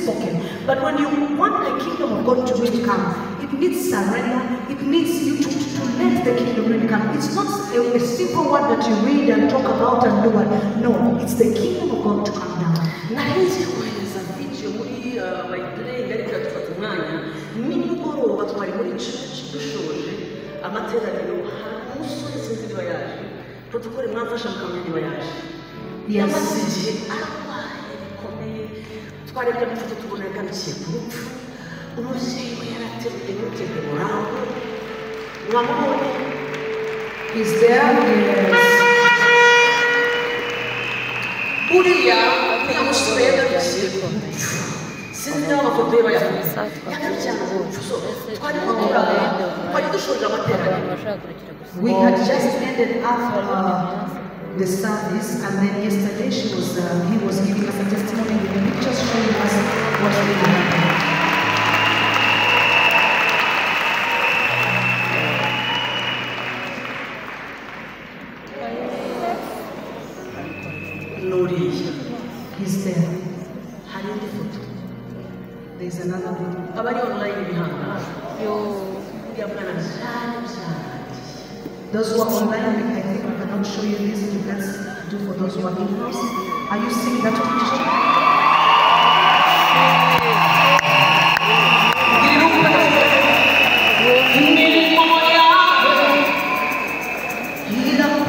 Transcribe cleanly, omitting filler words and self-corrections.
spoken. But when you want the kingdom of God to really come, it needs surrender. It needs you to let the kingdom really come. It's not a simple word that you read and talk about and do it. No, it's the kingdom of God to come down. Yes. Is there? Yes. We had just ended after the service, and then yesterday he was giving us a testimony with the pictures showing us what really happened. He's there. There's another video. Those who are online, I think we cannot show you this. You can do for those who are in house. Are you seeing that picture?